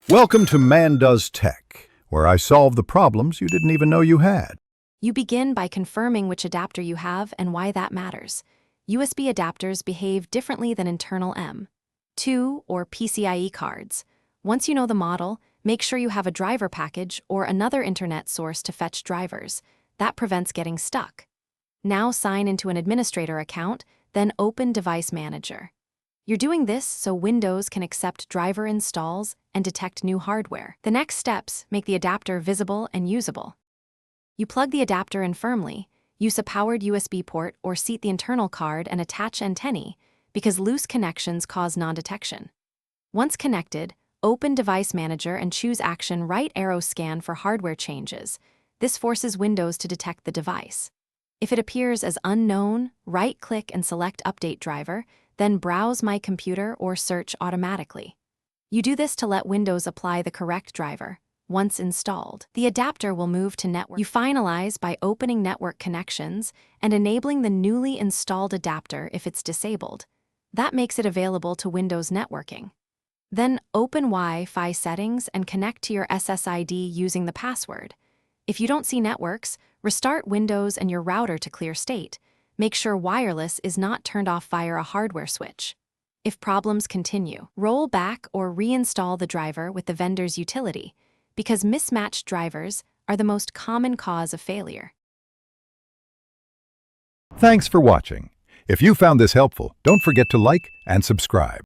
Welcome to Man Does Tech, where I solve the problems you didn't even know you had. You begin by confirming which adapter you have and why that matters. USB adapters behave differently than internal M.2 or PCIe cards. Once you know the model, make sure you have a driver package or another internet source to fetch drivers. That prevents getting stuck. Now sign into an administrator account, then open Device Manager. You're doing this so Windows can accept driver installs and detect new hardware. The next steps make the adapter visible and usable. You plug the adapter in firmly, use a powered USB port or seat the internal card and attach antennae because loose connections cause non-detection. Once connected, open Device Manager and choose Action Right Arrow Scan for hardware changes. This forces Windows to detect the device. If it appears as unknown, right-click and select Update Driver, then browse My Computer or search automatically. You do this to let Windows apply the correct driver. Once installed, the adapter will move to network. You finalize by opening Network Connections and enabling the newly installed adapter if it's disabled. That makes it available to Windows networking. Then open Wi-Fi settings and connect to your SSID using the password. If you don't see networks, restart Windows and your router to clear state. Make sure wireless is not turned off via a hardware switch. If problems continue, roll back or reinstall the driver with the vendor's utility, because mismatched drivers are the most common cause of failure. Thanks for watching. If you found this helpful, don't forget to like and subscribe.